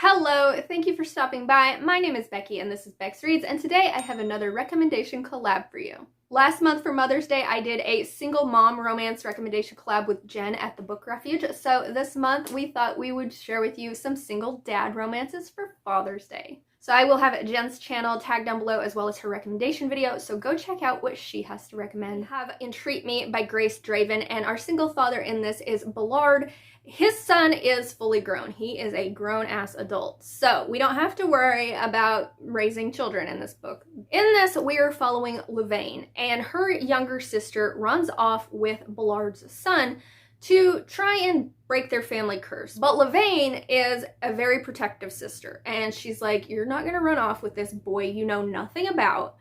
Hello, thank you for stopping by. My name is Becky and this is BecxReadz, and today I have another recommendation collab for you. Last month for Mother's Day, I did a single mom romance recommendation collab with Jenn at the Book Refuge. So this month we thought we would share with you some single dad romances for Father's Day. So I will have Jenn's channel tagged down below as well as her recommendation video, so go check out what she has to recommend. We have Entreat Me by Grace Draven, and our single father in this is Ballard. His son is fully grown. He is a grown-ass adult, so we don't have to worry about raising children in this book. In this, we are following Levane, and her younger sister runs off with Ballard's son to try and break their family curse. But Levane is a very protective sister, and she's like, you're not gonna run off with this boy you know nothing about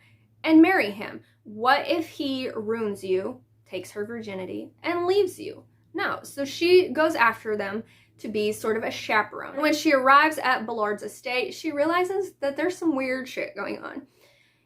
and marry him. What if he ruins you, takes her virginity, and leaves you? No. So she goes after them to be sort of a chaperone. When she arrives at Ballard's estate, she realizes that there's some weird shit going on.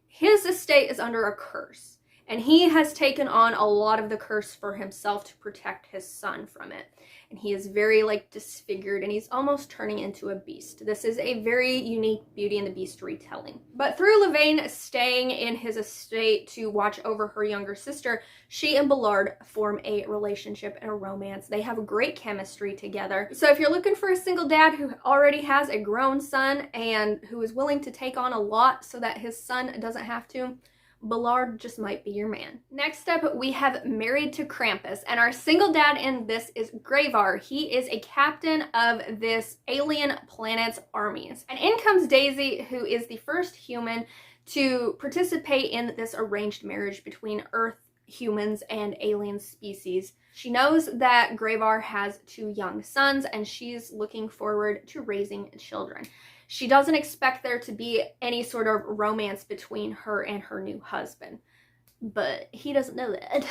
His estate is under a curse, and he has taken on a lot of the curse for himself to protect his son from it. And he is very disfigured, and he's almost turning into a beast. This is a very unique Beauty and the Beast retelling. But through Levane staying in his estate to watch over her younger sister, she and Ballard form a relationship and a romance. They have great chemistry together. So if you're looking for a single dad who already has a grown son and who is willing to take on a lot so that his son doesn't have to, Ballard just might be your man. Next up, we have Married to Krampus, and our single dad in this is Gravar. He is a captain of this alien planet's armies. And in comes Daisy, who is the first human to participate in this arranged marriage between Earth humans and alien species. She knows that Gravar has 2 young sons, and she's looking forward to raising children. She doesn't expect there to be any sort of romance between her and her new husband, but he doesn't know that.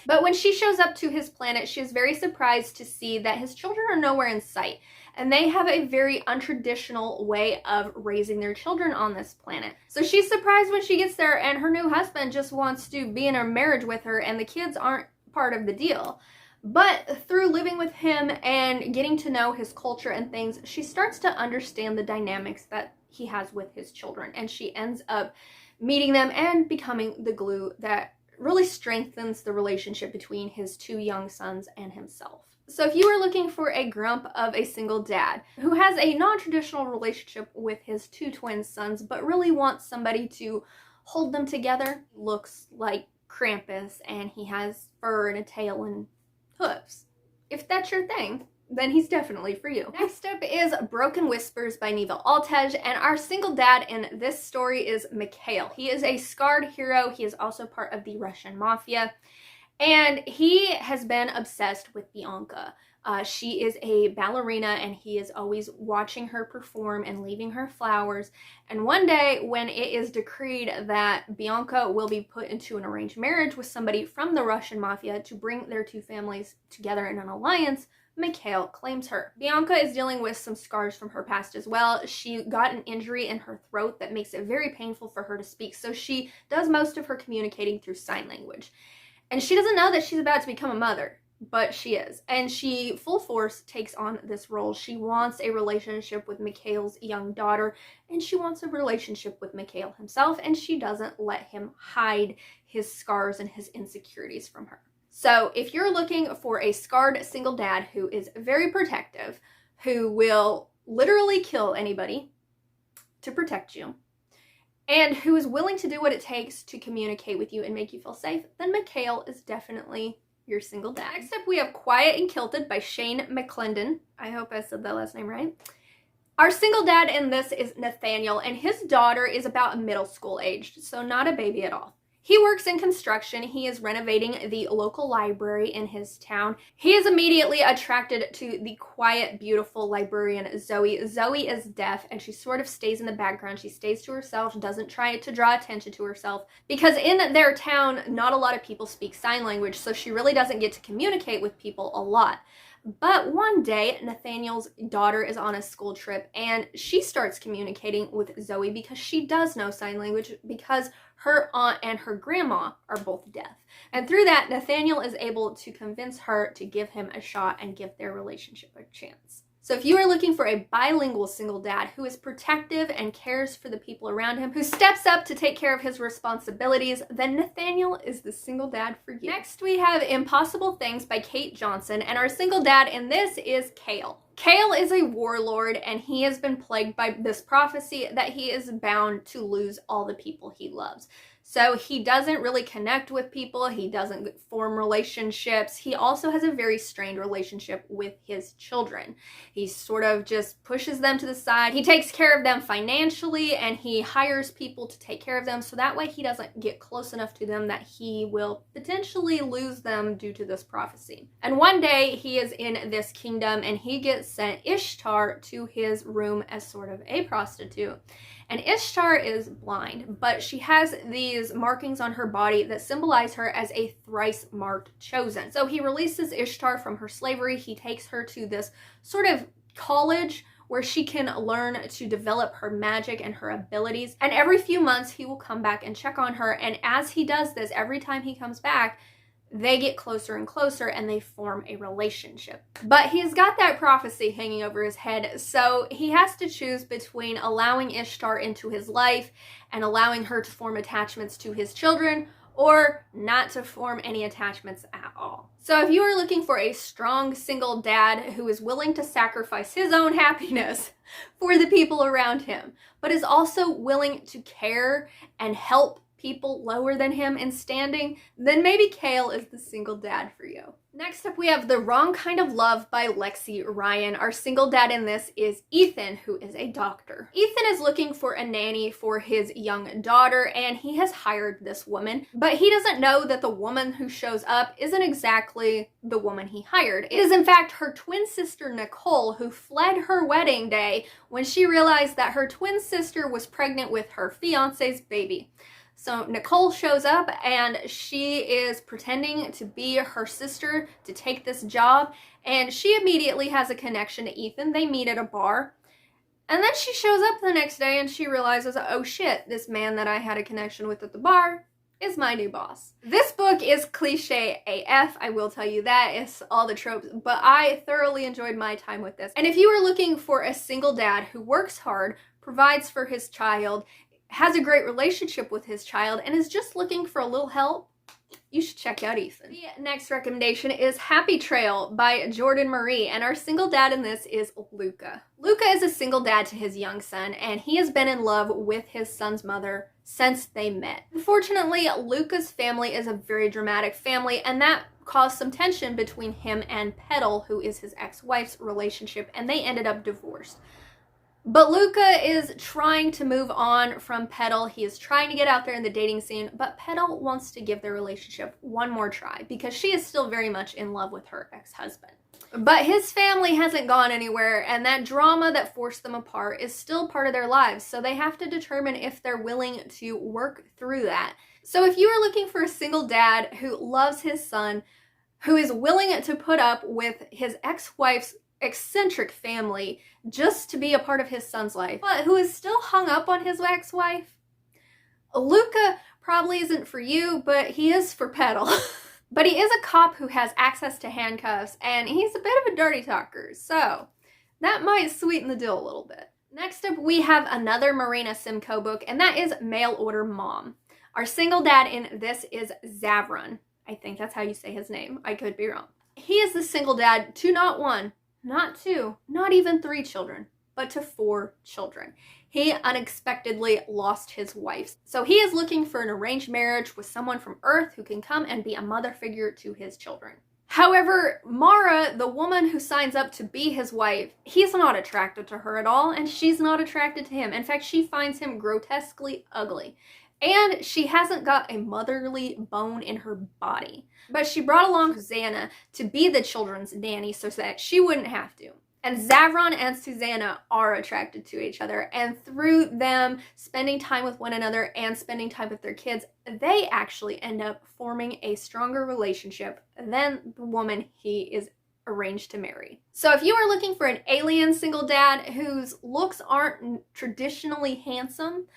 But when she shows up to his planet, she is very surprised to see that his children are nowhere in sight, and they have a very untraditional way of raising their children on this planet. So she's surprised when she gets there and her new husband just wants to be in a marriage with her, and the kids aren't part of the deal. But through living with him and getting to know his culture and things, she starts to understand the dynamics that he has with his children, and she ends up meeting them and becoming the glue that really strengthens the relationship between his 2 young sons and himself. So if you are looking for a grump of a single dad who has a non-traditional relationship with his 2 twin sons but really wants somebody to hold them together, looks like Krampus, and he has fur and a tail and hooves. If that's your thing, then he's definitely for you. Next up is Broken Whispers by Neva Altej, and our single dad in this story is Mikhail. He is a scarred hero. He is also part of the Russian mafia, and he has been obsessed with Bianca. She is a ballerina, and he is always watching her perform and leaving her flowers. And one day, when it is decreed that Bianca will be put into an arranged marriage with somebody from the Russian mafia to bring their 2 families together in an alliance, Mikhail claims her. Bianca is dealing with some scars from her past as well. She got an injury in her throat that makes it very painful for her to speak, so she does most of her communicating through sign language. And she doesn't know that she's about to become a mother, but she is. And she full force takes on this role. She wants a relationship with Mikhail's young daughter, and she wants a relationship with Mikhail himself, and she doesn't let him hide his scars and his insecurities from her. So if you're looking for a scarred single dad who is very protective, who will literally kill anybody to protect you, and who is willing to do what it takes to communicate with you and make you feel safe, then Mikhail is definitely your single dad. Next up, we have Quiet and Kilted by Shane McClendon. I hope I said that last name right. Our single dad in this is Nathaniel, and his daughter is about middle school aged, so not a baby at all. He works in construction. He is renovating the local library in his town. He is immediately attracted to the quiet, beautiful librarian, Zoe. Zoe is deaf, and she sort of stays in the background. She stays to herself, doesn't try to draw attention to herself, because in their town, not a lot of people speak sign language, so she really doesn't get to communicate with people a lot. But one day, Nathaniel's daughter is on a school trip, and she starts communicating with Zoe because she does know sign language, because her aunt and her grandma are both deaf. And through that, Nathaniel is able to convince her to give him a shot and give their relationship a chance. So if you are looking for a bilingual single dad who is protective and cares for the people around him, who steps up to take care of his responsibilities, then Nathaniel is the single dad for you. Next, we have Impossible Things by Kate Johnson, and our single dad in this is Cale. Cale is a warlord, and he has been plagued by this prophecy that he is bound to lose all the people he loves. So he doesn't really connect with people. He doesn't form relationships. He also has a very strained relationship with his children. He sort of just pushes them to the side. He takes care of them financially, and he hires people to take care of them. So that way he doesn't get close enough to them that he will potentially lose them due to this prophecy. And one day he is in this kingdom, and he gets sent Ishtar to his room as sort of a prostitute. And Ishtar is blind, but she has these markings on her body that symbolize her as a thrice marked chosen. So he releases Ishtar from her slavery. He takes her to this sort of college where she can learn to develop her magic and her abilities. And every few months he will come back and check on her. And as he does this, every time he comes back, they get closer and closer and they form a relationship. But he's got that prophecy hanging over his head, so he has to choose between allowing Ishtar into his life and allowing her to form attachments to his children, or not to form any attachments at all. So if you are looking for a strong single dad who is willing to sacrifice his own happiness for the people around him, but is also willing to care and help people lower than him in standing, then maybe Cale is the single dad for you. Next up, we have The Wrong Kind of Love by Lexi Ryan. Our single dad in this is Ethan, who is a doctor. Ethan is looking for a nanny for his young daughter, and he has hired this woman, but he doesn't know that the woman who shows up isn't exactly the woman he hired. It is in fact her twin sister Nicole, who fled her wedding day when she realized that her twin sister was pregnant with her fiance's baby. So Nicole shows up, and she is pretending to be her sister to take this job, and she immediately has a connection to Ethan. They meet at a bar, and then she shows up the next day and she realizes, oh shit, this man that I had a connection with at the bar is my new boss. This book is cliche AF, I will tell you that. It's all the tropes, but I thoroughly enjoyed my time with this. And if you are looking for a single dad who works hard, provides for his child, has a great relationship with his child, and is just looking for a little help, you should check out Ethan. The next recommendation is Happy Trail by Jordan Marie, and our single dad in this is Luca. Luca is a single dad to his young son, and he has been in love with his son's mother since they met. Unfortunately, Luca's family is a very dramatic family, and that caused some tension between him and Petal, who is his ex-wife's relationship, and they ended up divorced. But Luca is trying to move on from Petal. He is trying to get out there in the dating scene, but Petal wants to give their relationship one more try because she is still very much in love with her ex-husband. But his family hasn't gone anywhere, and that drama that forced them apart is still part of their lives, so they have to determine if they're willing to work through that. So if you are looking for a single dad who loves his son, who is willing to put up with his ex-wife's eccentric family just to be a part of his son's life, but who is still hung up on his ex-wife, Luca probably isn't for you, but he is for Petal. But he is a cop who has access to handcuffs, and he's a bit of a dirty talker, so that might sweeten the deal a little bit. Next up, we have another Marina Simcoe book, and that is Mail Order Mom. Our single dad in this is Zavron. I think that's how you say his name. I could be wrong. He is the single dad to not one, not two, not even 3 children, but to 4 children. He unexpectedly lost his wife. So he is looking for an arranged marriage with someone from Earth who can come and be a mother figure to his children. However, Mara, the woman who signs up to be his wife, he's not attracted to her at all, and she's not attracted to him. In fact, she finds him grotesquely ugly. And she hasn't got a motherly bone in her body. But she brought along Susanna to be the children's nanny so that she wouldn't have to. And Zavron and Susanna are attracted to each other. And through them spending time with one another and spending time with their kids, they actually end up forming a stronger relationship than the woman he is arranged to marry. So if you are looking for an alien single dad whose looks aren't traditionally handsome,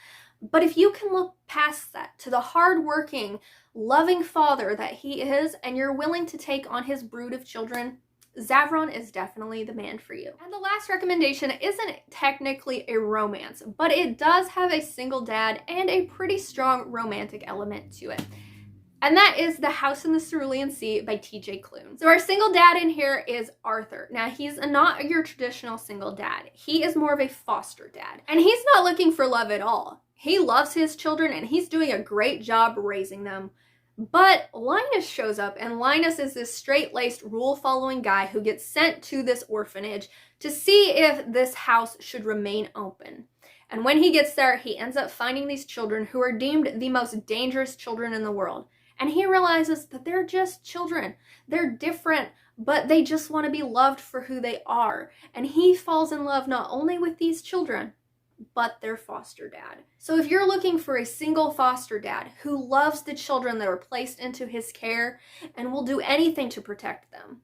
but if you can look past that to the hardworking, loving father that he is, and you're willing to take on his brood of children, Zavron is definitely the man for you. And the last recommendation isn't technically a romance, but it does have a single dad and a pretty strong romantic element to it. And that is The House in the Cerulean Sea by TJ Klune. So our single dad in here is Arthur. Now, he's not your traditional single dad. He is more of a foster dad. And he's not looking for love at all. He loves his children and he's doing a great job raising them. But Linus shows up, and Linus is this straight-laced, rule-following guy who gets sent to this orphanage to see if this house should remain open. And when he gets there, he ends up finding these children who are deemed the most dangerous children in the world. And he realizes that they're just children. They're different, but they just want to be loved for who they are. And he falls in love not only with these children, but their foster dad. So if you're looking for a single foster dad who loves the children that are placed into his care and will do anything to protect them,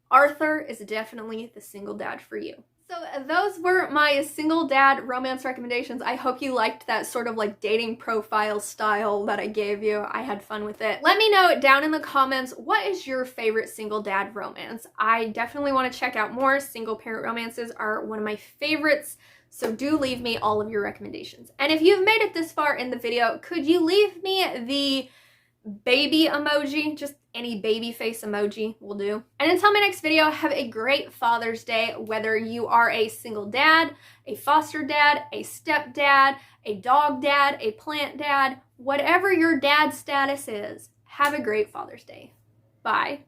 Arthur is definitely the single dad for you. So those were my single dad romance recommendations. I hope you liked that sort of like dating profile style that I gave you. I had fun with it. Let me know down in the comments, what is your favorite single dad romance? I definitely want to check out more. Single parent romances are one of my favorites. So do leave me all of your recommendations. And if you've made it this far in the video, could you leave me the baby emoji? Just any baby face emoji will do. And until my next video, have a great Father's Day, whether you are a single dad, a foster dad, a stepdad, a dog dad, a plant dad, whatever your dad status is, have a great Father's Day. Bye.